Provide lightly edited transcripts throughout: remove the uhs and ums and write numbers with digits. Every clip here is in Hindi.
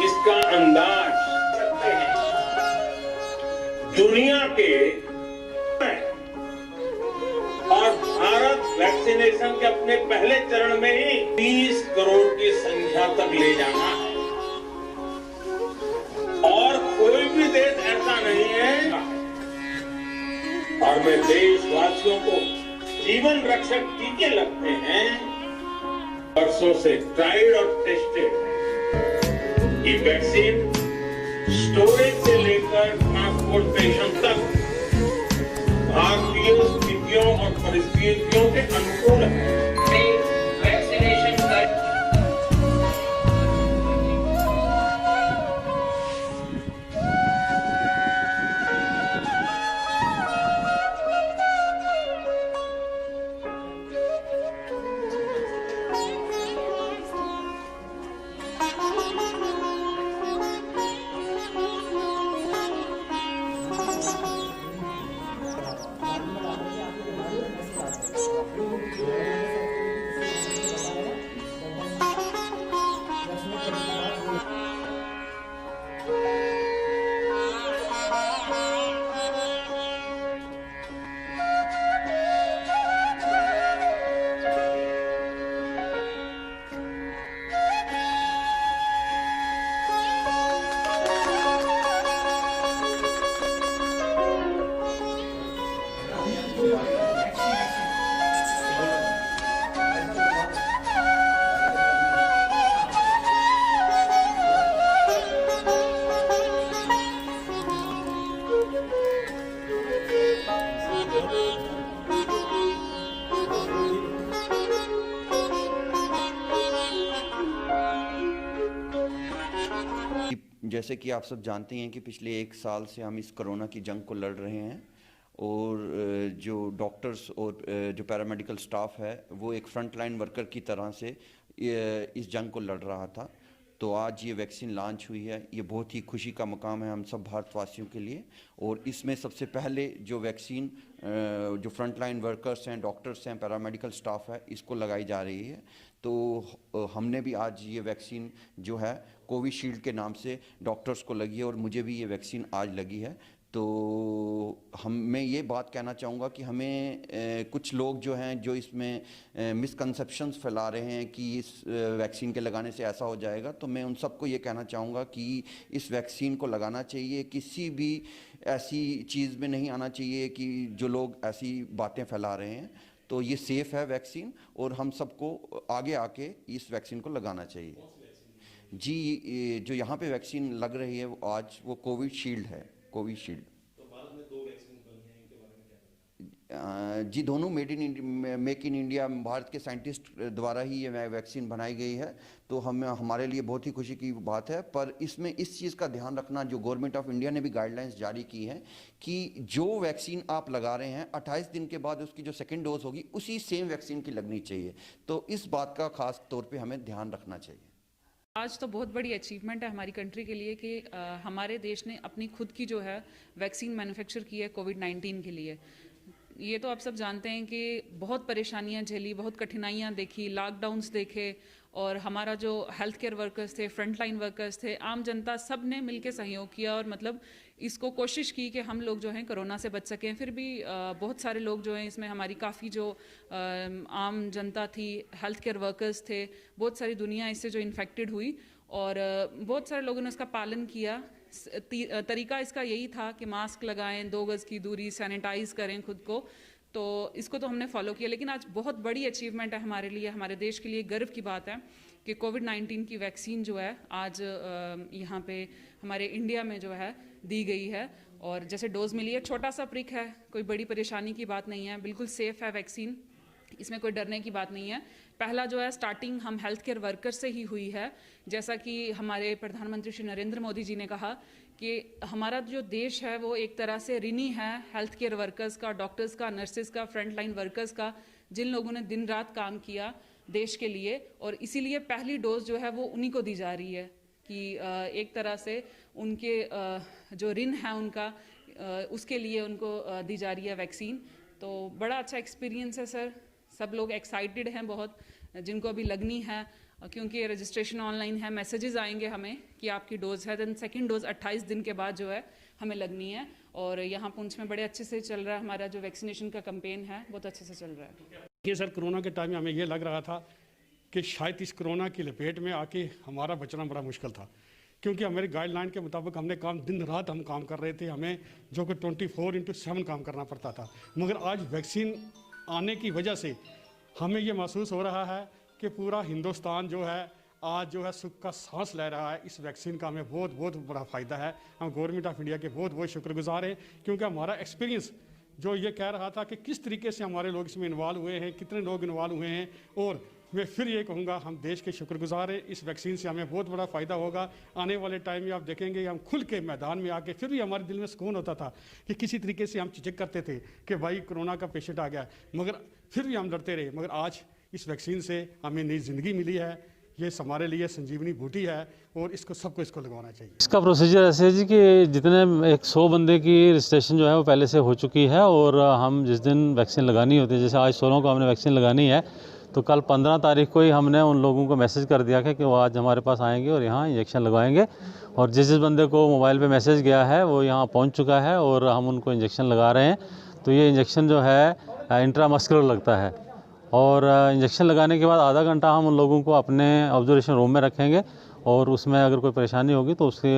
इसका अंदाज सकते हैं। दुनिया के और भारत वैक्सीनेशन के अपने पहले चरण में ही 30 करोड़ की संख्या तक ले जाना है और कोई भी देश ऐसा नहीं है। और मैं देशवासियों को जीवन रक्षक टीके लगते हैं, वर्षों से ट्राइड और टेस्टेड है। ये वैक्सीन स्टोरेज से लेकर ट्रांसपोर्टेशन तक भारतीय स्थितियों और परिस्थितियों के अनुकूल है। वैक्सीनेशन कर जैसे कि आप सब जानते हैं कि पिछले 1 साल से हम इस कोरोना की जंग को लड़ रहे हैं और जो डॉक्टर्स और जो पैरामेडिकल स्टाफ है वो एक फ्रंट लाइन वर्कर की तरह से इस जंग को लड़ रहा था। तो आज ये वैक्सीन लॉन्च हुई है, ये बहुत ही खुशी का मकाम है हम सब भारतवासियों के लिए। और इसमें सबसे पहले जो वैक्सीन जो फ्रंट लाइन वर्कर्स हैं, डॉक्टर्स हैं, पैरामेडिकल स्टाफ है, इसको लगाई जा रही है। तो हमने भी आज ये वैक्सीन जो है कोविशील्ड के नाम से डॉक्टर्स को लगी है और मुझे भी ये वैक्सीन आज लगी है। तो मैं ये बात कहना चाहूँगा कि हमें कुछ लोग जो हैं जो इसमें मिसकंसेप्शंस फैला रहे हैं कि इस वैक्सीन के लगाने से ऐसा हो जाएगा, तो मैं उन सबको ये कहना चाहूँगा कि इस वैक्सीन को लगाना चाहिए। किसी भी ऐसी चीज़ में नहीं आना चाहिए कि जो लोग ऐसी बातें फैला रहे हैं। तो ये सेफ़ है वैक्सीन और हम सबको आगे आके इस वैक्सीन को लगाना चाहिए। जी, जो यहाँ पे वैक्सीन लग रही है आज वो कोविशील्ड है, कोविशील्ड। तो भारत में 2 वैक्सीन बनी हैं, इनके बारे में क्या? जी, दोनों मेक इन इंडिया भारत के साइंटिस्ट द्वारा ही ये वैक्सीन बनाई गई है। तो हमारे लिए बहुत ही खुशी की बात है। पर इसमें इस चीज़ का ध्यान रखना, जो गवर्नमेंट ऑफ इंडिया ने भी गाइडलाइंस जारी की है कि जो वैक्सीन आप लगा रहे हैं 28 दिन के बाद उसकी जो सेकेंड डोज होगी उसी सेम वैक्सीन की लगनी चाहिए। तो इस बात का खास तौर पर हमें ध्यान रखना चाहिए। आज तो बहुत बड़ी अचीवमेंट है हमारी कंट्री के लिए कि हमारे देश ने अपनी खुद की जो है वैक्सीन मैन्युफैक्चर की है कोविड-19 के लिए। ये तो आप सब जानते हैं कि बहुत परेशानियां झेली, बहुत कठिनाइयां देखी, लॉकडाउन्स देखे और हमारा जो हेल्थ केयर वर्कर्स थे, फ्रंट लाइन वर्कर्स थे, आम जनता सब ने मिलकर सहयोग किया और मतलब इसको कोशिश की कि हम लोग जो हैं कोरोना से बच सकें। फिर भी बहुत सारे लोग जो हैं इसमें हमारी काफ़ी जो आम जनता थी, हेल्थ केयर वर्कर्स थे, बहुत सारी दुनिया इससे जो इन्फेक्टेड हुई और बहुत सारे लोगों ने उसका पालन किया। तरीका इसका यही था कि मास्क लगाएं, 2 गज़ की दूरी, सैनिटाइज़ करें खुद को। तो इसको तो हमने फॉलो किया। लेकिन आज बहुत बड़ी अचीवमेंट है हमारे लिए, हमारे देश के लिए गर्व की बात है कि कोविड-19 की वैक्सीन जो है आज यहाँ पे हमारे इंडिया में जो है दी गई है। और जैसे डोज मिली है, छोटा सा प्रिक है, कोई बड़ी परेशानी की बात नहीं है, बिल्कुल सेफ़ है वैक्सीन, इसमें कोई डरने की बात नहीं है। पहला जो है स्टार्टिंग हम हेल्थ केयर वर्कर से ही हुई है। जैसा कि हमारे प्रधानमंत्री श्री नरेंद्र मोदी जी ने कहा कि हमारा जो देश है वो एक तरह से ऋणी है हेल्थ केयर वर्कर्स का, डॉक्टर्स का, नर्सेज का, फ्रंट लाइन वर्कर्स का, जिन लोगों ने दिन रात काम किया देश के लिए। और इसीलिए पहली डोज जो है वो उन्हीं को दी जा रही है कि एक तरह से उनके जो ऋण है उनका, उसके लिए उनको दी जा रही है वैक्सीन। तो बड़ा अच्छा एक्सपीरियंस है सर, सब लोग एक्साइटेड हैं बहुत, जिनको अभी लगनी है। क्योंकि रजिस्ट्रेशन ऑनलाइन है, मैसेजेस आएंगे हमें कि आपकी डोज है, देन सेकंड डोज 28 दिन के बाद जो है हमें लगनी है। और यहाँ पुंछ में बड़े अच्छे से चल रहा है हमारा जो वैक्सीनेशन का कैंपेन है, बहुत अच्छे से चल रहा है। ये सर कोरोना के टाइम में हमें ये लग रहा था कि शायद इस कोरोना की लपेट में आके हमारा बचना बड़ा मुश्किल था, क्योंकि हमारे गाइडलाइन के मुताबिक हमने दिन रात हम काम कर रहे थे, हमें जो कि 24/7 काम करना पड़ता था। मगर आज वैक्सीन आने की वजह से हमें ये महसूस हो रहा है कि पूरा हिंदुस्तान जो है आज जो है सुख का सांस ले रहा है। इस वैक्सीन का हमें बहुत बहुत बड़ा फ़ायदा है। हम गवर्नमेंट ऑफ इंडिया के बहुत बहुत शुक्रगुजार हैं, क्योंकि हमारा एक्सपीरियंस जो ये कह रहा था कि किस तरीके से हमारे लोग इसमें इन्वॉल्व हुए हैं, कितने लोग इन्वॉल्व हुए हैं, और मैं फिर ये कहूँगा हम देश के शुक्रगुजार हैं। इस वैक्सीन से हमें बहुत बड़ा फ़ायदा होगा। आने वाले टाइम में आप देखेंगे हम खुल के मैदान में आके, फिर भी हमारे दिल में सुकून होता था कि किसी तरीके से हम झिझक करते थे कि भाई कोरोना का पेशेंट आ गया, मगर फिर भी हम लड़ते रहे। मगर आज इस वैक्सीन से हमें नई ज़िंदगी मिली है। ये हमारे लिए संजीवनी बूटी है और सबको इसको लगवाना चाहिए। इसका प्रोसीजर ऐसे है जी कि जितने 100 बंदे की रजिस्ट्रेशन जो है वो पहले से हो चुकी है, और हम जिस दिन वैक्सीन लगानी होती है, जैसे आज 16 को हमने वैक्सीन लगानी है, तो कल 15 तारीख को ही हमने उन लोगों को मैसेज कर दिया कि वो आज हमारे पास आएंगे और यहाँ इंजेक्शन लगवाएंगे। और जिस बंदे को मोबाइल पे मैसेज गया है वो यहाँ पहुँच चुका है और हम उनको इंजेक्शन लगा रहे हैं। तो ये इंजेक्शन जो है इंट्रामस्कुलर लगता है, और इंजेक्शन लगाने के बाद आधा घंटा हम उन लोगों को अपने ऑब्जर्वेशन रूम में रखेंगे, और उसमें अगर कोई परेशानी होगी तो उससे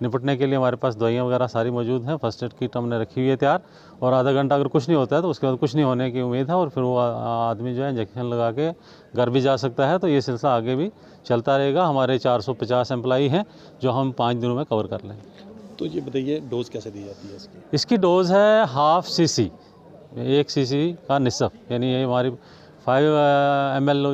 निपटने के लिए हमारे पास दवाइयाँ वगैरह सारी मौजूद हैं। फर्स्ट एड किट हमने रखी हुई है तैयार, और आधा घंटा अगर कुछ नहीं होता है तो उसके बाद कुछ नहीं होने की उम्मीद है, और फिर वो आदमी जो है इंजेक्शन लगा के घर भी जा सकता है। तो ये सिलसिला आगे भी चलता रहेगा। हमारे 450 एम्प्लॉई हैं जो हम 5 दिनों में कवर कर लेंगे। तो ये बताइए डोज़ कैसे दी जाती है इसकी? इसकी डोज़ है 1/2 cc, 1 cc का निसफ, यानी ये हमारी 5 ml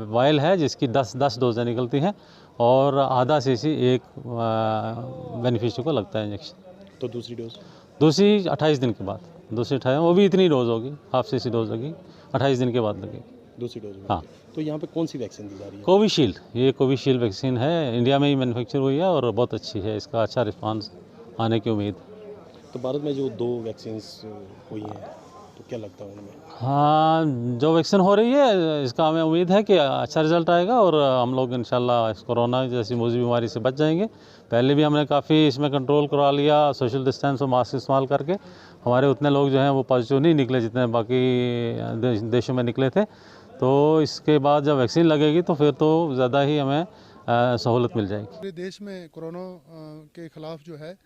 वायल है जिसकी 10 डोजें निकलती हैं, और आधा cc एक बेनिफिशियरी को लगता है इंजेक्शन। तो दूसरी डोज? दूसरी 28 दिन के बाद, दूसरी 28, वो भी इतनी डोज होगी, 1/2 cc डोज लगी, 28 दिन के बाद लगेगी दूसरी डोज में? हाँ। तो यहाँ पे कौन सी वैक्सीन दी जा रही है? कोविशील्ड, ये कोविशील्ड वैक्सीन है, इंडिया में ही मैन्युफैक्चर हुई है और बहुत अच्छी है, इसका अच्छा रिस्पांस आने की उम्मीद। तो भारत में जो 2 वैक्सीन्स हुई हैं, तो क्या लगता है उनमें? हाँ, जो वैक्सीन हो रही है इसका हमें उम्मीद है कि अच्छा रिजल्ट आएगा, और हम लोग इंशाल्लाह इस कोरोना जैसी मौजूदी बीमारी से बच जाएंगे। पहले भी हमने काफ़ी इसमें कंट्रोल करवा लिया, सोशल डिस्टेंस और मास्क इस्तेमाल करके। हमारे उतने लोग जो हैं वो पॉजिटिव नहीं निकले जितने बाकी देशों में निकले थे। तो इसके बाद जब वैक्सीन लगेगी तो फिर तो ज़्यादा ही हमें सहूलत मिल जाएगी। पूरे देश में कोरोना के ख़िलाफ़ जो है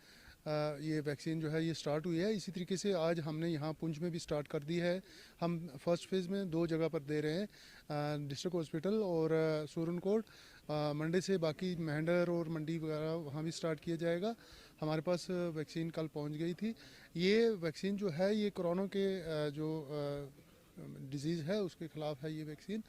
ये वैक्सीन जो है ये स्टार्ट हुई है। इसी तरीके से आज हमने यहाँ पुंछ में भी स्टार्ट कर दी है। हम फर्स्ट फेज़ में 2 जगह पर दे रहे हैं, डिस्ट्रिक्ट हॉस्पिटल और सूरनकोट। मंडे से बाकी मेहंडर और मंडी वगैरह वहाँ भी स्टार्ट किया जाएगा। हमारे पास वैक्सीन कल पहुँच गई थी। ये वैक्सीन जो है ये कोरोना के जो डिज़ीज़ है उसके ख़िलाफ़ है ये वैक्सीन,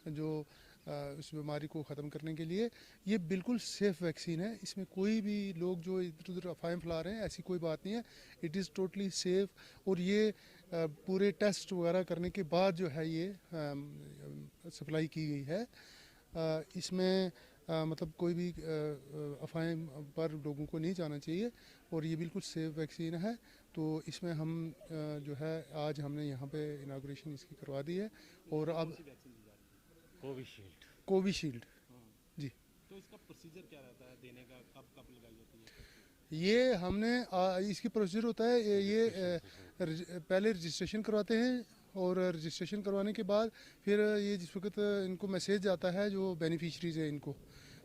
जो उस बीमारी को ख़त्म करने के लिए। ये बिल्कुल सेफ़ वैक्सीन है। इसमें कोई भी लोग जो इधर उधर अफवाहें फैला रहे हैं ऐसी कोई बात नहीं है। इट इज़ टोटली सेफ़, और ये पूरे टेस्ट वगैरह करने के बाद जो है ये सप्लाई की गई है। इसमें मतलब कोई भी अफवाहें पर लोगों को नहीं जाना चाहिए, और ये बिल्कुल सेफ़ वैक्सीन है। तो इसमें हम जो है आज हमने यहाँ पे इनाग्रेशन इसकी करवा दी है। और अब कोविशील्ड जी। तो इसका प्रोसीजर क्या रहता है देने का, कब लगाई जाती है? ये हमने इसकी प्रोसीजर होता है ये पहले रजिस्ट्रेशन करवाते हैं, और रजिस्ट्रेशन करवाने के बाद फिर ये जिस वक्त इनको मैसेज आता है जो बेनिफिशरीज है इनको,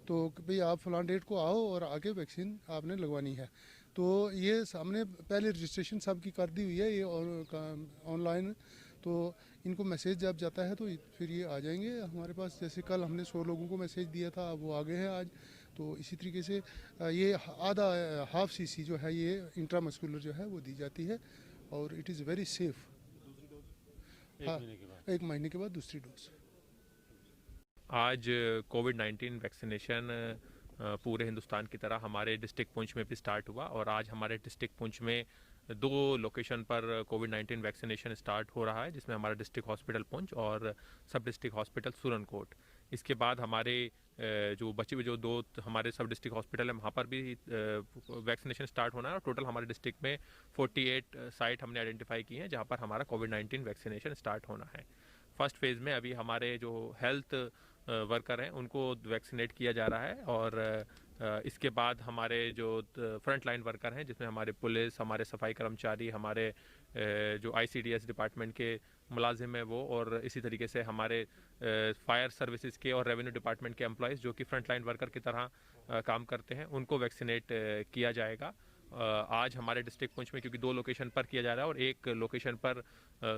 तो भाई आप फलां डेट को आओ और आगे वैक्सीन आपने लगवानी है। तो ये हमने पहले रजिस्ट्रेशन सब की कर दी हुई है ये ऑनलाइन। तो इनको मैसेज जब जाता है तो फिर ये आ जाएंगे हमारे पास। जैसे कल हमने 100 लोगों को मैसेज दिया था, अब वो आ गए हैं आज। तो इसी तरीके से ये आधा 1/2 cc जो है ये इंट्रामस्कुलर जो है वो दी जाती है, और इट इज़ वेरी सेफ। हाँ, 1 महीने के बाद दूसरी डोज। आज कोविड-19 वैक्सीनेशन पूरे हिंदुस्तान की तरह हमारे डिस्ट्रिक्ट पुंछ में भी स्टार्ट हुआ, और आज हमारे डिस्ट्रिक्ट पुंछ में 2 लोकेशन पर कोविड-19 वैक्सीनेशन स्टार्ट हो रहा है, जिसमें हमारा डिस्ट्रिक्ट हॉस्पिटल पुंछ और सब डिस्ट्रिक्ट हॉस्पिटल सूरनकोट। इसके बाद हमारे जो बचे हुए जो 2 हमारे सब डिस्ट्रिक्ट हॉस्पिटल है वहाँ पर भी वैक्सीनेशन स्टार्ट होना है, और टोटल हमारे डिस्ट्रिक्ट में 48 साइट हमने आइडेंटिफाई की हैं जहाँ पर हमारा कोविड-19 वैक्सीनेशन स्टार्ट होना है। फर्स्ट फेज़ में अभी हमारे जो हेल्थ वर्कर हैं उनको वैक्सीनेट किया जा रहा है। और इसके बाद हमारे जो फ्रंट लाइन वर्कर हैं, जिसमें हमारे पुलिस, हमारे सफाई कर्मचारी, हमारे जो ICDS डिपार्टमेंट के मुलाजिम हैं वो, और इसी तरीके से हमारे फायर सर्विसेज के और रेवेन्यू डिपार्टमेंट के एम्प्लॉयज़ जो कि फ्रंट लाइन वर्कर की तरह काम करते हैं, उनको वैक्सीनेट किया जाएगा। आज हमारे डिस्ट्रिक्ट पुंछ में क्योंकि 2 लोकेशन पर किया जा रहा है और 1 लोकेशन पर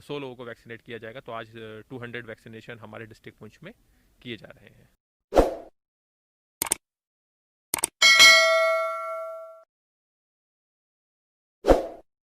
100 लोगों को वैक्सीनेट किया जाएगा, तो आज 200 वैक्सीनेशन हमारे डिस्ट्रिक्ट पुंछ में किए जा रहे हैं।